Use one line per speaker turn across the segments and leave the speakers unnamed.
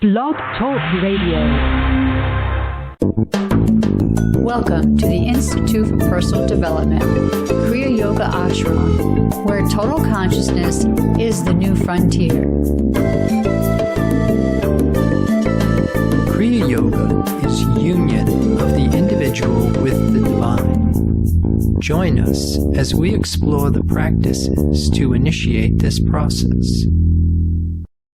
Blog Talk Radio.
Welcome to the Institute for Personal Development, Kriya Yoga Ashram, where total consciousness is the new frontier.
Kriya Yoga is union of the individual with the divine. Join us as we explore the practices to initiate this process.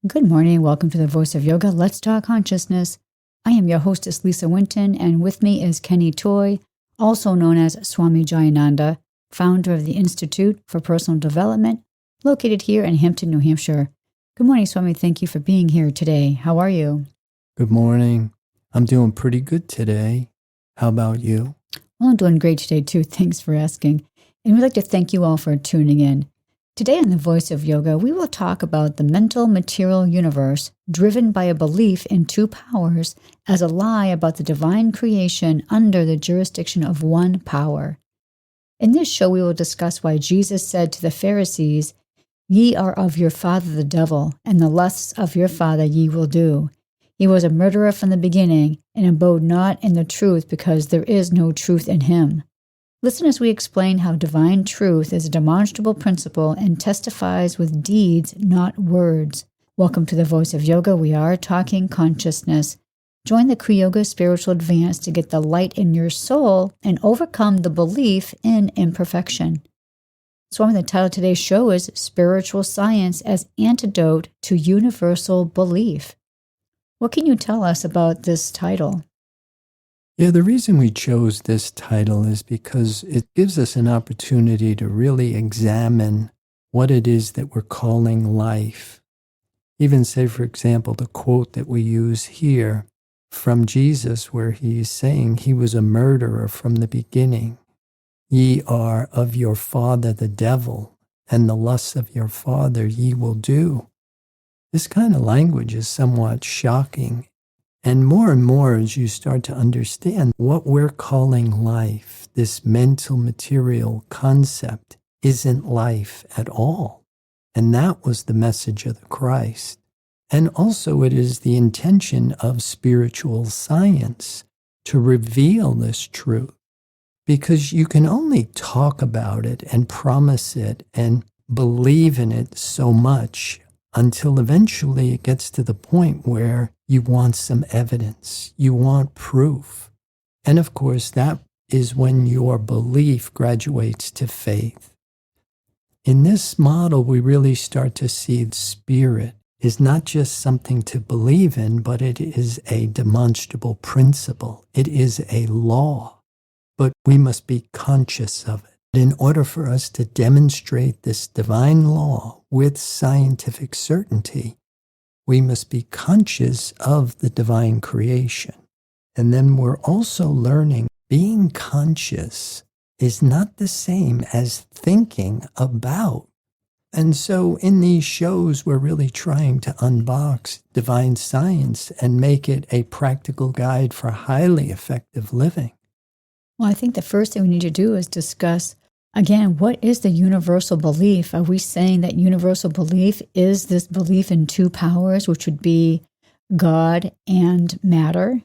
Good morning. Welcome to the Voice of Yoga. Let's Talk Consciousness. I am your hostess, Lisa Winton, and with me is Kenny Toy, also known as Swami Jayananda, founder of the Institute for Personal Development, located here in Hampton, New Hampshire. Good morning, Swami. Thank you for being here today. How are you?
Good morning. I'm doing pretty good today. How about you?
Well, I'm doing great today, too. Thanks for asking. And we'd like to thank you all for tuning in. Today on The Voice of Yoga, we will talk about the mental material universe driven by a belief in two powers as a lie about the divine creation under the jurisdiction of one power. In this show, we will discuss why Jesus said to the Pharisees, "Ye are of your father the devil, and the lusts of your father ye will do. He was a murderer from the beginning, and abode not in the truth, because there is no truth in him." Listen as we explain how divine truth is a demonstrable principle and testifies with deeds, not words. Welcome to the Voice of Yoga. We are talking consciousness. Join the Kriya Yoga Spiritual Advance to get the light in your soul and overcome the belief in imperfection. Swami, the title of today's show is Spiritual Science as Antidote to Universal Belief. What can you tell us about this title?
Yeah, the reason we chose this title is because it gives us an opportunity to really examine what it is that we're calling life. Even say, for example, the quote that we use here from Jesus, where he's saying he was a murderer from the beginning. Ye are of your father the devil, and the lusts of your father ye will do. This kind of language is somewhat shocking. And more as you start to understand what we're calling life, this mental material concept isn't life at all. And that was the message of the Christ. And also it is the intention of spiritual science to reveal this truth. Because you can only talk about it and promise it and believe in it so much until eventually it gets to the point where you want some evidence, you want proof. And of course, that is when your belief graduates to faith. In this model, we really start to see the spirit is not just something to believe in, but it is a demonstrable principle. It is a law, but we must be conscious of it. In order for us to demonstrate this divine law with scientific certainty, we must be conscious of the divine creation. And then we're also learning being conscious is not the same as thinking about. And so in these shows, we're really trying to unbox divine science and make it a practical guide for highly effective living.
Well, I think the first thing we need to do is discuss, again, what is the universal belief? Are we saying that universal belief is this belief in two powers, which would be God and matter?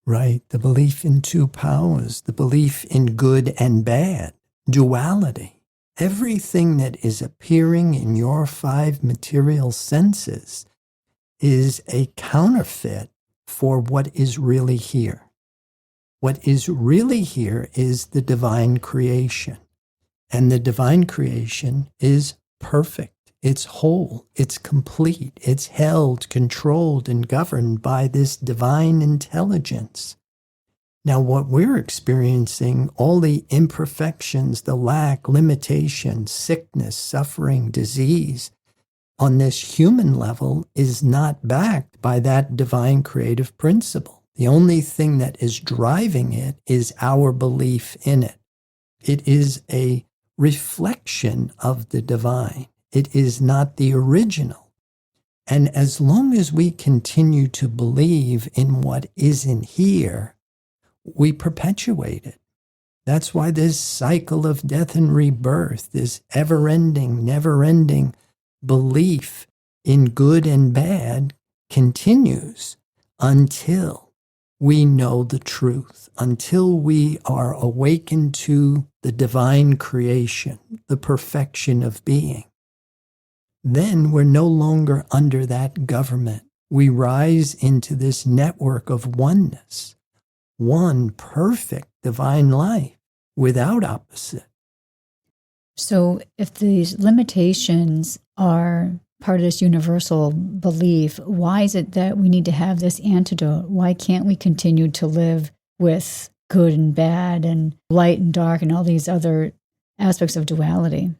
Right, the belief in two powers, the belief in good and bad, duality. Everything that is appearing in your five material senses is a counterfeit for what is really here. What is really here is the divine creation. And the divine creation is perfect. It's whole. It's complete. It's held, controlled, and governed by this divine intelligence. Now, what we're experiencing, all the imperfections, the lack, limitation, sickness, suffering, disease, on this human level is not backed by that divine creative principle. The only thing that is driving it is our belief in it. It is a reflection of the divine. It is not the original. And as long as we continue to believe in what isn't here, we perpetuate it. That's why this cycle of death and rebirth, this ever-ending, never-ending belief in good and bad continues until we know the truth, until we are awakened to the divine creation, the perfection of being. Then we're no longer under that government. We rise into this network of oneness, one perfect divine life without opposite.
So if these limitations are part of this universal belief, why is it that we need to have this antidote? Why can't we continue to live with good and bad and light and dark and all these other aspects of duality?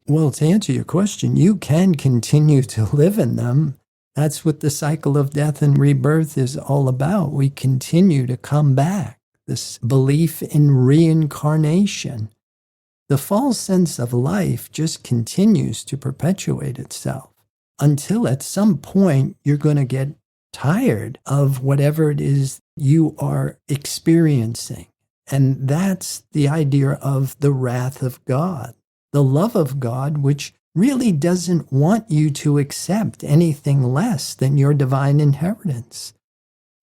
Well, to answer your question, you can continue to live in them. That's what the cycle of death and rebirth is all about. We continue to come back. This belief in reincarnation. The false sense of life just continues to perpetuate itself until at some point you're going to get tired of whatever it is you are experiencing. And that's the idea of the wrath of God, the love of God, which really doesn't want you to accept anything less than your divine inheritance.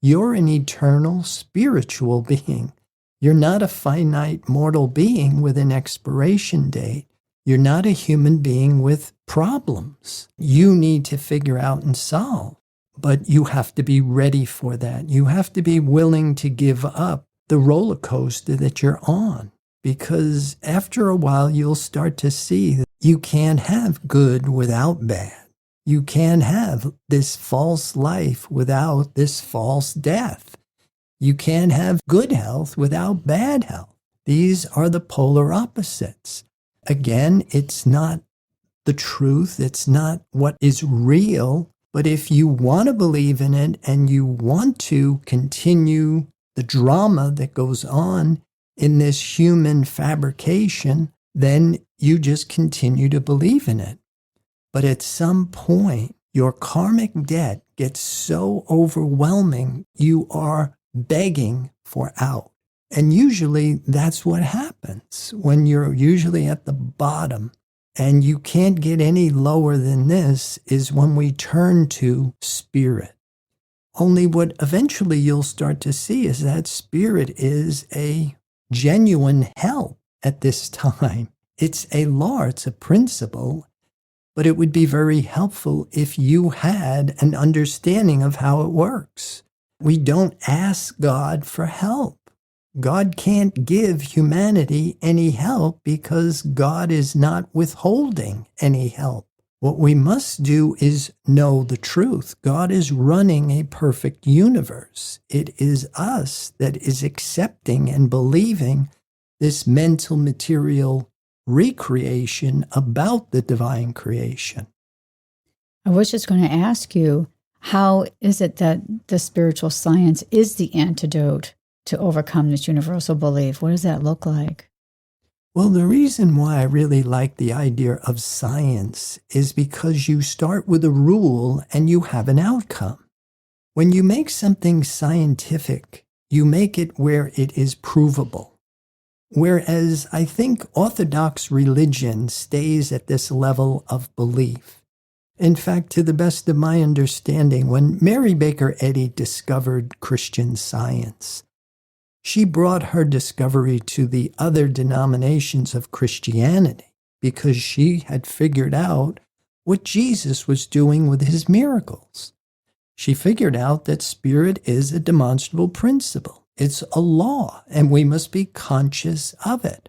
You're an eternal spiritual being. You're not a finite mortal being with an expiration date. You're not a human being with problems you need to figure out and solve. But you have to be ready for that. You have to be willing to give up the roller coaster that you're on. Because after a while, you'll start to see that you can't have good without bad. You can't have this false life without this false death. You can't have good health without bad health. These are the polar opposites. Again, it's not the truth. It's not what is real. But if you want to believe in it and you want to continue the drama that goes on in this human fabrication, then you just continue to believe in it. But at some point, your karmic debt gets so overwhelming, you are begging for out. And usually that's what happens when you're usually at the bottom and you can't get any lower than this is when we turn to spirit. Only what eventually you'll start to see is that spirit is a genuine help at this time. It's a law, it's a principle, but it would be very helpful if you had an understanding of how it works. We don't ask God for help. God can't give humanity any help because God is not withholding any help. What we must do is know the truth. God is running a perfect universe. It is us that is accepting and believing this mental material recreation about the divine creation.
I was just going to ask you, how is it that the spiritual science is the antidote to overcome this universal belief? What does that look like?
Well, the reason why I really like the idea of science is because you start with a rule and you have an outcome. When you make something scientific, you make it where it is provable. Whereas I think Orthodox religion stays at this level of belief. In fact, to the best of my understanding, when Mary Baker Eddy discovered Christian Science, she brought her discovery to the other denominations of Christianity because she had figured out what Jesus was doing with his miracles. She figured out that spirit is a demonstrable principle. It's a law, and we must be conscious of it.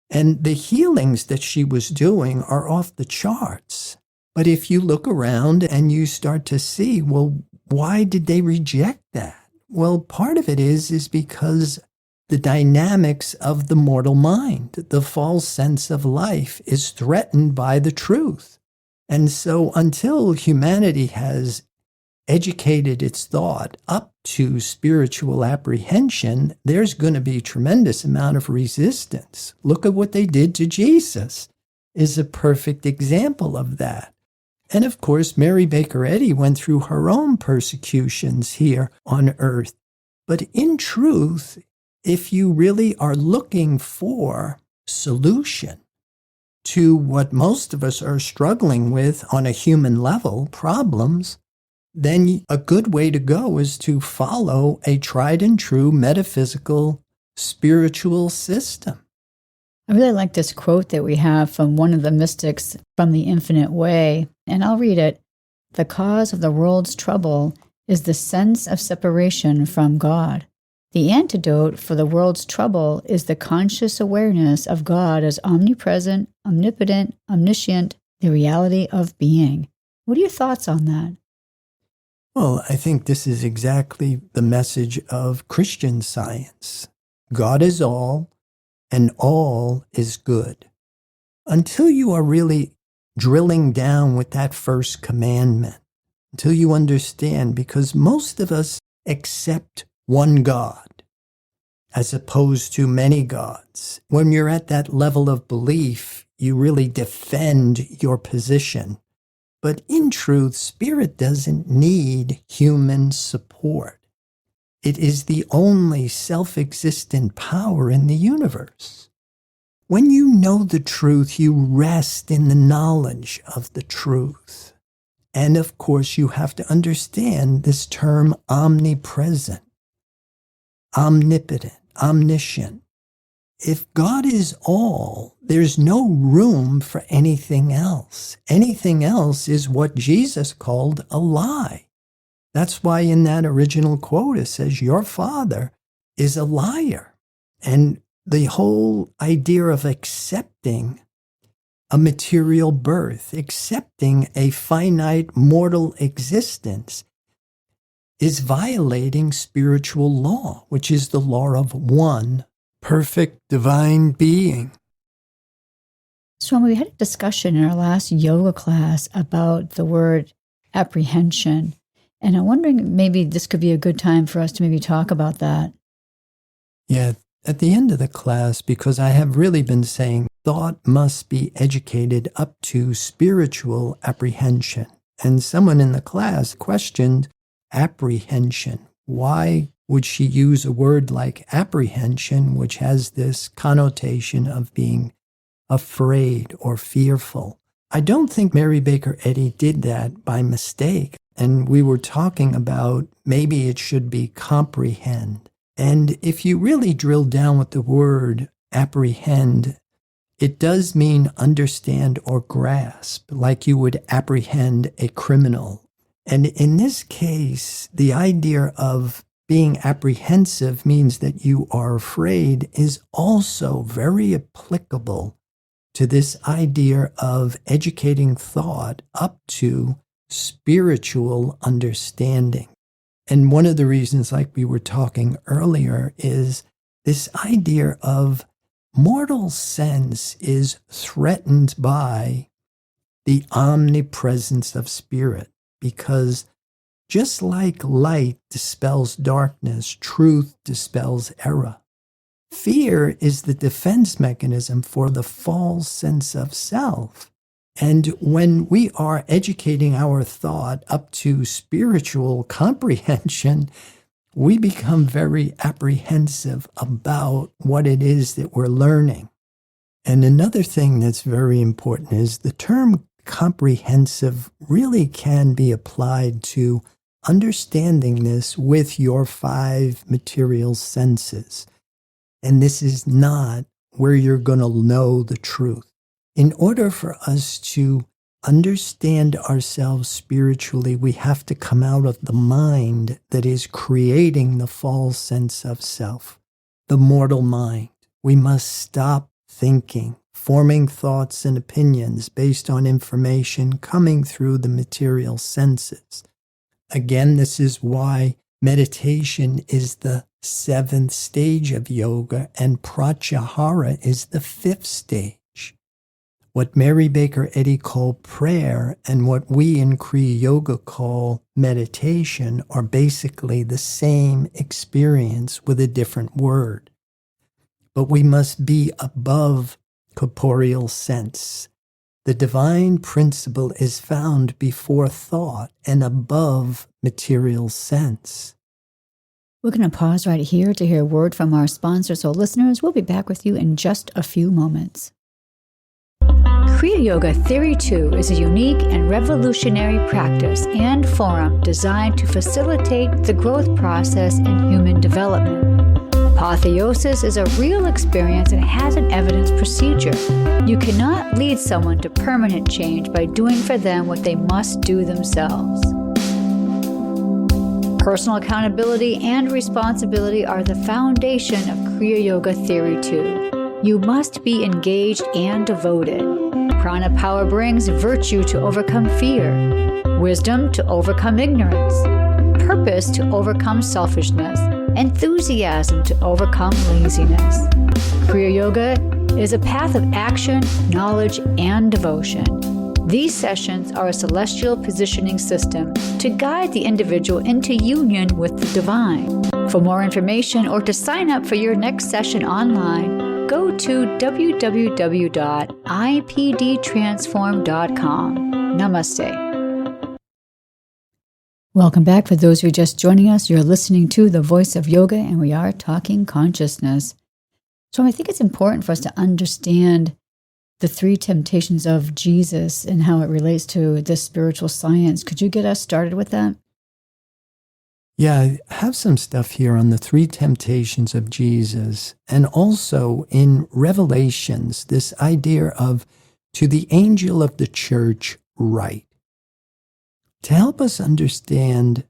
And the healings that she was doing are off the charts. But if you look around and you start to see, well, why did they reject that? Well, part of it is because the dynamics of the mortal mind, the false sense of life, is threatened by the truth. And so until humanity has educated its thought up to spiritual apprehension, there's going to be a tremendous amount of resistance. Look at what they did to Jesus, is a perfect example of that. And of course, Mary Baker Eddy went through her own persecutions here on earth. But in truth, if you really are looking for solution to what most of us are struggling with on a human level, problems, then a good way to go is to follow a tried and true metaphysical spiritual system.
I really like this quote that we have from one of the mystics from the Infinite Way, and I'll read it. The cause of the world's trouble is the sense of separation from God. The antidote for the world's trouble is the conscious awareness of God as omnipresent, omnipotent, omniscient, the reality of being. What are your thoughts on that?
Well, I think this is exactly the message of Christian Science. God is all, and all is good. Until you are really drilling down with that first commandment, until you understand, because most of us accept one God as opposed to many gods. When you're at that level of belief, you really defend your position. But in truth, spirit doesn't need human support. It is the only self-existent power in the universe. When you know the truth, you rest in the knowledge of the truth. And of course, you have to understand this term omnipresent, omnipotent, omniscient. If God is all, there's no room for anything else. Anything else is what Jesus called a lie. That's why in that original quote it says, your father is a liar. And the whole idea of accepting a material birth, accepting a finite mortal existence, is violating spiritual law, which is the law of one perfect divine being.
Swami, we had a discussion in our last yoga class about the word apprehension, and I'm wondering maybe this could be a good time for us to maybe talk about that.
Yeah, at the end of the class, because I have really been saying thought must be educated up to spiritual apprehension. And someone in the class questioned apprehension. Why would she use a word like apprehension, which has this connotation of being afraid or fearful? I don't think Mary Baker Eddy did that by mistake. And we were talking about maybe it should be comprehend. And if you really drill down with the word apprehend, it does mean understand or grasp, like you would apprehend a criminal. And in this case, the idea of being apprehensive means that you are afraid is also very applicable to this idea of educating thought up to spiritual understanding. And one of the reasons, like we were talking earlier, is this idea of mortal sense is threatened by the omnipresence of spirit, because just like light dispels darkness, truth dispels error. Fear is the defense mechanism for the false sense of self. And when we are educating our thought up to spiritual comprehension, we become very apprehensive about what it is that we're learning. And another thing that's very important is the term comprehensive really can be applied to understanding this with your 5 material senses. And this is not where you're going to know the truth. In order for us to understand ourselves spiritually, we have to come out of the mind that is creating the false sense of self, the mortal mind. We must stop thinking, forming thoughts and opinions based on information coming through the material senses. Again, this is why meditation is the 7th stage of yoga and pratyahara is the 5th stage. What Mary Baker Eddy called prayer and what we in Kriya Yoga call meditation are basically the same experience with a different word. But we must be above corporeal sense. The divine principle is found before thought and above material sense.
We're going to pause right here to hear a word from our sponsor. So listeners, we'll be back with you in just a few moments. Kriya Yoga Theory 2 is a unique and revolutionary practice and forum designed to facilitate the growth process in human development. Apotheosis is a real experience and has an evidence procedure. You cannot lead someone to permanent change by doing for them what they must do themselves. Personal accountability and responsibility are the foundation of Kriya Yoga Theory 2. You must be engaged and devoted. Prana power brings virtue to overcome fear, wisdom to overcome ignorance, purpose to overcome selfishness, enthusiasm to overcome laziness. Kriya Yoga is a path of action, knowledge, and devotion. These sessions are a celestial positioning system to guide the individual into union with the divine. For more information or to sign up for your next session online, go to www.ipdtransform.com. Namaste. Welcome back. For those who are just joining us, you're listening to The Voice of Yoga, and we are talking consciousness. So I think it's important for us to understand the three temptations of Jesus and how it relates to this spiritual science. Could you get us started with that?
Yeah, I have some stuff here on the three temptations of Jesus, and also in Revelations, this idea of to the angel of the church write. To help us understand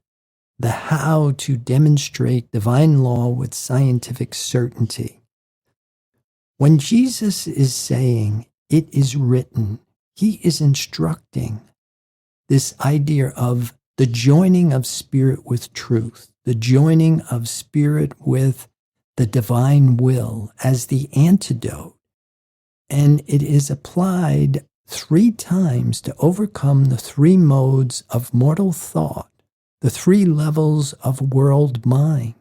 the how to demonstrate divine law with scientific certainty. When Jesus is saying, "It is written," he is instructing this idea of the joining of spirit with truth, the joining of spirit with the divine will as the antidote. And it is applied 3 times to overcome the 3 modes of mortal thought, the 3 levels of world mind,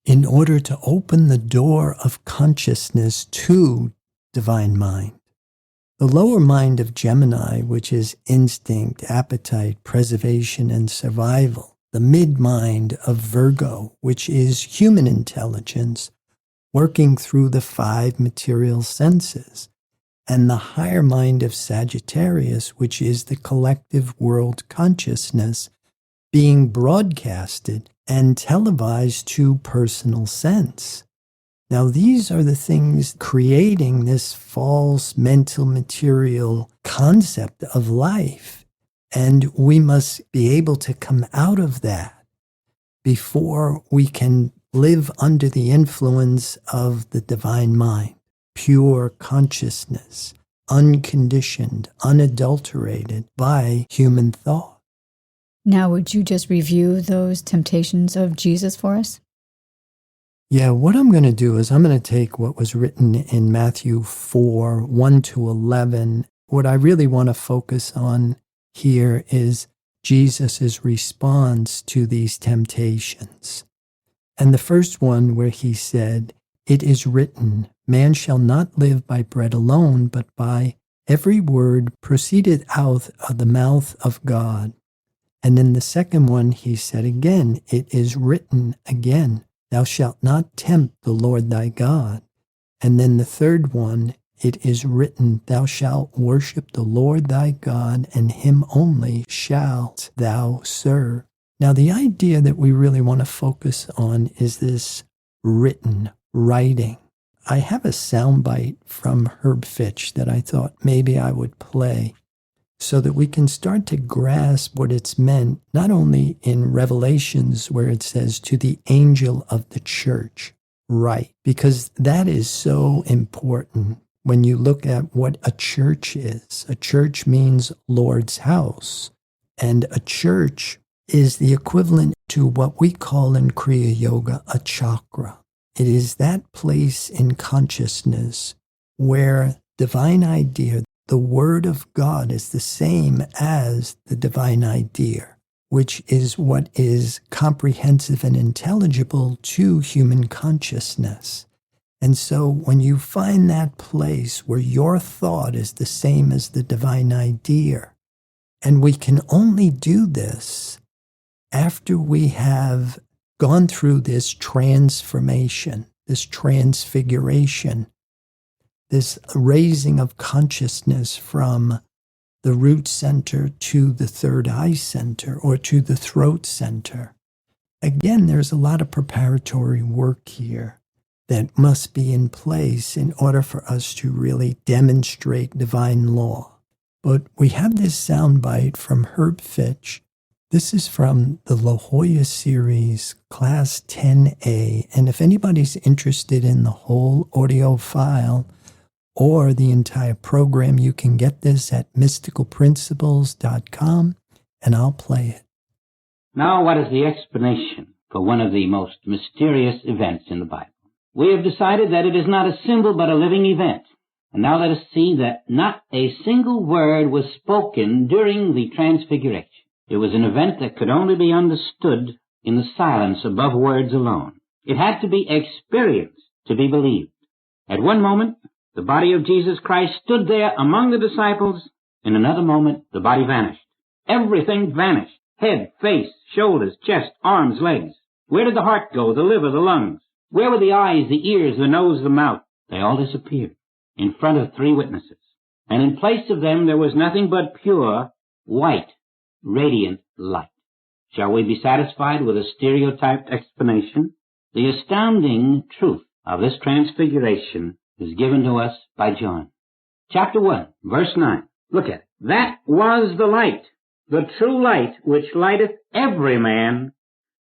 in order to open the door of consciousness to divine mind. The lower mind of Gemini, which is instinct, appetite, preservation, and survival. The mid-mind of Virgo, which is human intelligence, working through the 5 material senses. And the higher mind of Sagittarius, which is the collective world consciousness, being broadcasted and televised to personal sense. Now, these are the things creating this false mental material concept of life. And we must be able to come out of that before we can live under the influence of the divine mind, pure consciousness, unconditioned, unadulterated by human thought.
Now, would you just review those temptations of Jesus for us?
Yeah, what I'm going to do is I'm going to take what was written in Matthew 4, 1 to 11. What I really want to focus on here is Jesus' response to these temptations. And the first one where he said, "It is written, man shall not live by bread alone, but by every word proceeded out of the mouth of God." And in the second one, he said again, "It is written again, thou shalt not tempt the Lord thy God." And then the third one, "It is written, thou shalt worship the Lord thy God, and him only shalt thou serve." Now, the idea that we really want to focus on is this writing. I have a soundbite from Herb Fitch that I thought maybe I would play so that we can start to grasp what it's meant, not only in Revelations where it says to the angel of the church, write, because that is so important when you look at what a church is. A church means Lord's house, and a church is the equivalent to what we call in Kriya Yoga a chakra. It is that place in consciousness where divine idea, the Word of God, is the same as the divine idea, which is what is comprehensive and intelligible to human consciousness. And so when you find that place where your thought is the same as the divine idea, and we can only do this after we have gone through this transformation, this transfiguration, this raising of consciousness from the root center to the third eye center or to the throat center. Again, there's a lot of preparatory work here that must be in place in order for us to really demonstrate divine law. But we have this soundbite from Herb Fitch. This is from the La Jolla series, Class 10A. And if anybody's interested in the whole audio file or the entire program, you can get this at mysticalprinciples.com, and I'll play it.
Now, what is the explanation for one of the most mysterious events in the Bible? We have decided that it is not a symbol but a living event. And now let us see that not a single word was spoken during the Transfiguration. It was an event that could only be understood in the silence above words alone. It had to be experienced to be believed. At one moment, the body of Jesus Christ stood there among the disciples. In another moment, the body vanished. Everything vanished. Head, face, shoulders, chest, arms, legs. Where did the heart go, the liver, the lungs? Where were the eyes, the ears, the nose, the mouth? They all disappeared in front of 3 witnesses. And in place of them, there was nothing but pure, white, radiant light. Shall we be satisfied with a stereotyped explanation? The astounding truth of this transfiguration is given to us by John. Chapter 1, verse 9. Look at it. That was the light, the true light, which lighteth every man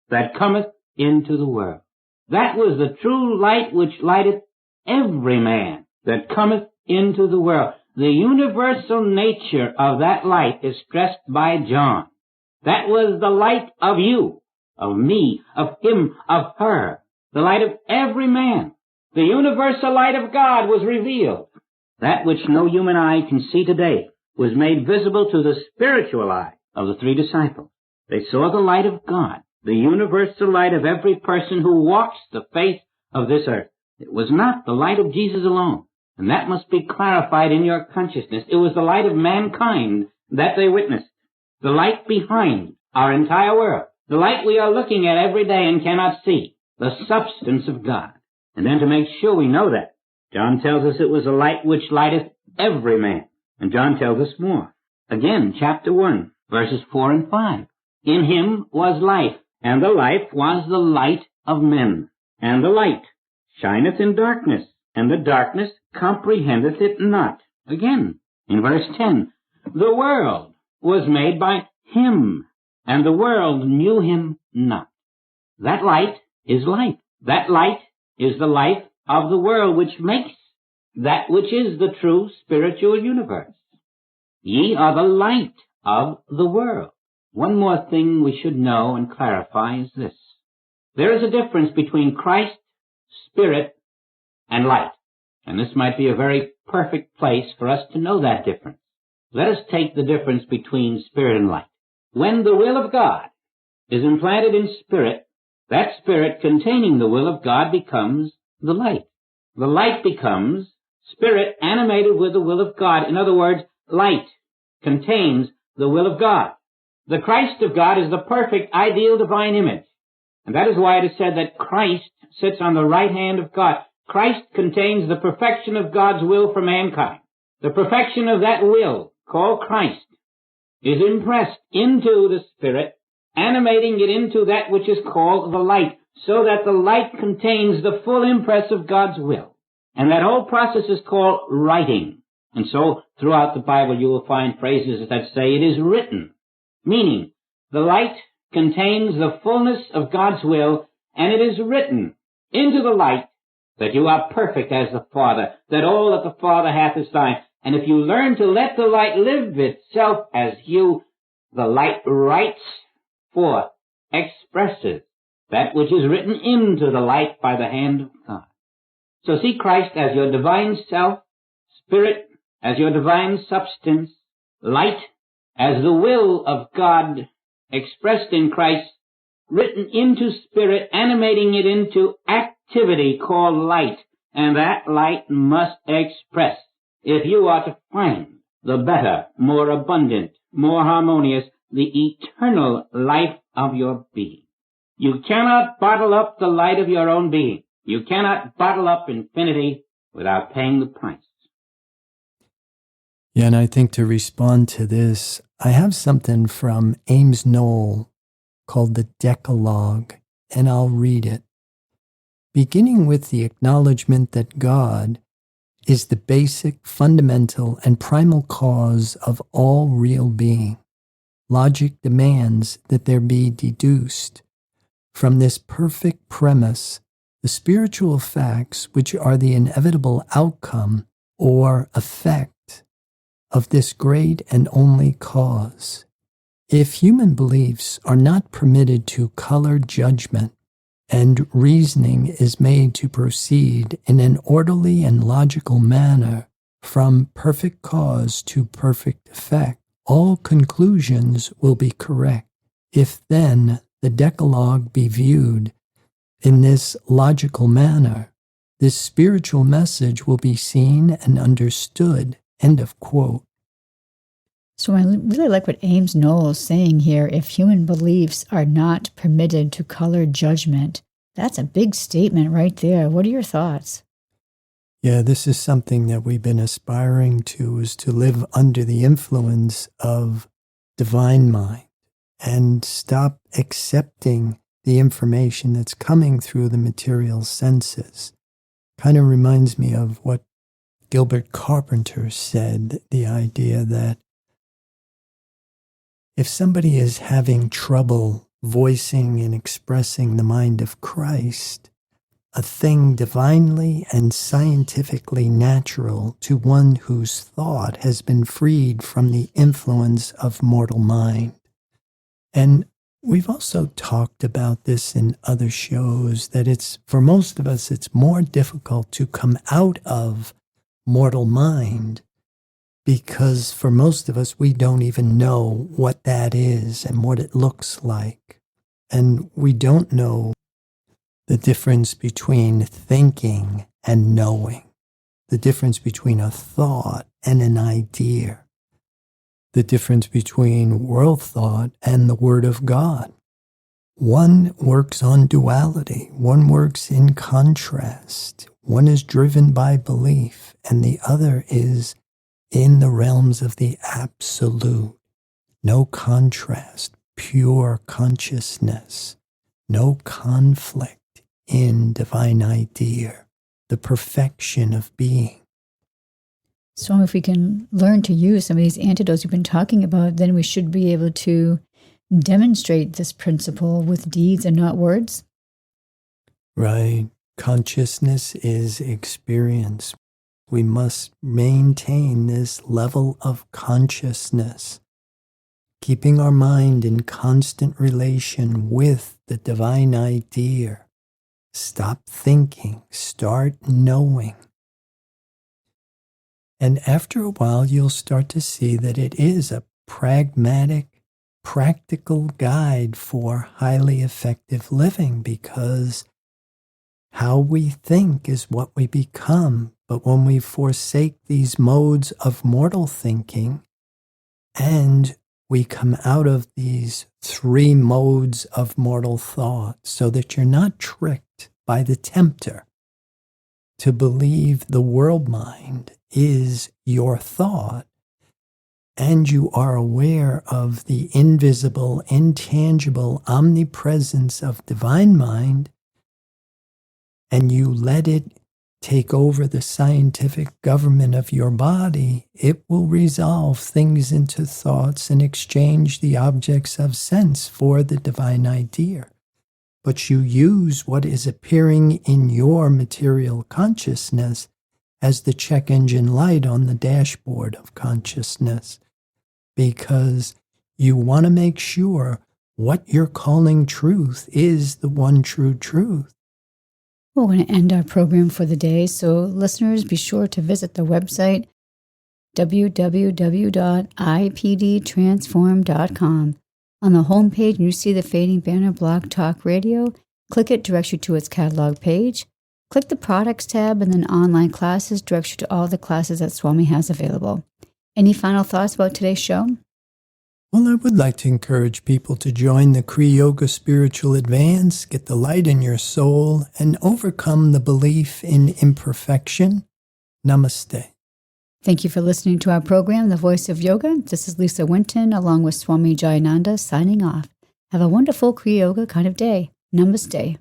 that cometh into the world. That was the true light which lighteth every man that cometh into the world. The universal nature of that light is stressed by John. That was the light of you, of me, of him, of her. The light of every man. The universal light of God was revealed. That which no human eye can see today was made visible to the spiritual eye of the 3 disciples. They saw the light of God, the universal light of every person who walks the face of this earth. It was not the light of Jesus alone, and that must be clarified in your consciousness. It was the light of mankind that they witnessed, the light behind our entire world, the light we are looking at every day and cannot see, the substance of God. And then to make sure we know that, John tells us it was a light which lighteth every man. And John tells us more. Again, chapter 1, verses 4 and 5. In him was life, and the life was the light of men. And the light shineth in darkness, and the darkness comprehendeth it not. Again, in verse 10, the world was made by him, and the world knew him not. That light is life. That light is the life of the world, which makes that which is the true spiritual universe. Ye are the light of the world. One more thing we should know and clarify is this. There is a difference between Christ, Spirit, and light. And this might be a very perfect place for us to know that difference. Let us take the difference between Spirit and light. When the will of God is implanted in Spirit, that Spirit containing the will of God becomes the light. The light becomes Spirit animated with the will of God. In other words, light contains the will of God. The Christ of God is the perfect, ideal, divine image. And that is why it is said that Christ sits on the right hand of God. Christ contains the perfection of God's will for mankind. The perfection of that will, called Christ, is impressed into the Spirit, animating it into that which is called the light, so that the light contains the full impress of God's will. And that whole process is called writing. And so, throughout the Bible, you will find phrases that say, it is written, meaning the light contains the fullness of God's will, and it is written into the light that you are perfect as the Father, that all that the Father hath is thine. And if you learn to let the light live itself as you, the light writes forth, expresses that which is written into the light by the hand of God. So see Christ as your divine self, Spirit as your divine substance, light as the will of God expressed in Christ, written into Spirit, animating it into activity called light. And that light must express, if you are to find the better, more abundant, more harmonious, the eternal life of your being. You cannot bottle up the light of your own being. You cannot bottle up infinity without paying the price.
Yeah, and I think to respond to this, I have something from Ames Knoll called the Decalogue, and I'll read it. Beginning with the acknowledgement that God is the basic, fundamental, and primal cause of all real being, logic demands that there be deduced from this perfect premise the spiritual facts which are the inevitable outcome or effect of this great and only cause. If human beliefs are not permitted to color judgment, and reasoning is made to proceed in an orderly and logical manner from perfect cause to perfect effect, all conclusions will be correct. If then the Decalogue be viewed in this logical manner, this spiritual message will be seen and understood. End of quote.
So I really like what Ames Knoll is saying here. If human beliefs are not permitted to color judgment, that's a big statement right there. What are your thoughts?
Yeah, this is something that we've been aspiring to, is to live under the influence of divine mind and stop accepting the information that's coming through the material senses. Kind of reminds me of what Gilbert Carpenter said, the idea that if somebody is having trouble voicing and expressing the mind of Christ, a thing divinely and scientifically natural to one whose thought has been freed from the influence of mortal mind. And we've also talked about this in other shows, that it's, for most of us, it's more difficult to come out of mortal mind, because for most of us, we don't even know what that is and what it looks like. And we don't know the difference between thinking and knowing, the difference between a thought and an idea, the difference between world thought and the Word of God. One works on duality, one works in contrast, one is driven by belief, and the other is in the realms of the absolute. No contrast, pure consciousness, no conflict in divine idea, the perfection of being.
So if we can learn to use some of these antidotes we've been talking about, then we should be able to demonstrate this principle with deeds and not words.
Right. Consciousness is experience. We must maintain this level of consciousness, keeping our mind in constant relation with the divine idea. Stop thinking, start knowing. And after a while, you'll start to see that it is a pragmatic, practical guide for highly effective living, because how we think is what we become. But when we forsake these modes of mortal thinking and we come out of these three modes of mortal thought, so that you're not tricked by the tempter to believe the world mind is your thought, and you are aware of the invisible, intangible omnipresence of divine mind, and you let it take over the scientific government of your body, it will resolve things into thoughts and exchange the objects of sense for the divine idea. But you use what is appearing in your material consciousness as the check engine light on the dashboard of consciousness, because you want to make sure what you're calling truth is the one true truth.
We're going to end our program for the day, so listeners, be sure to visit the website www.ipdtransform.com. On the homepage, you see the fading banner Blog Talk Radio. Click it, directs you to its catalog page. Click the Products tab, and then Online Classes directs you to all the classes that Swami has available. Any final thoughts about today's show?
Well, I would like to encourage people to join the Kriya Yoga Spiritual Advance, get the light in your soul, and overcome the belief in imperfection. Namaste.
Thank you for listening to our program, The Voice of Yoga. This is Lisa Winton, along with Swami Jayananda, signing off. Have a wonderful Kriya Yoga kind of day. Namaste.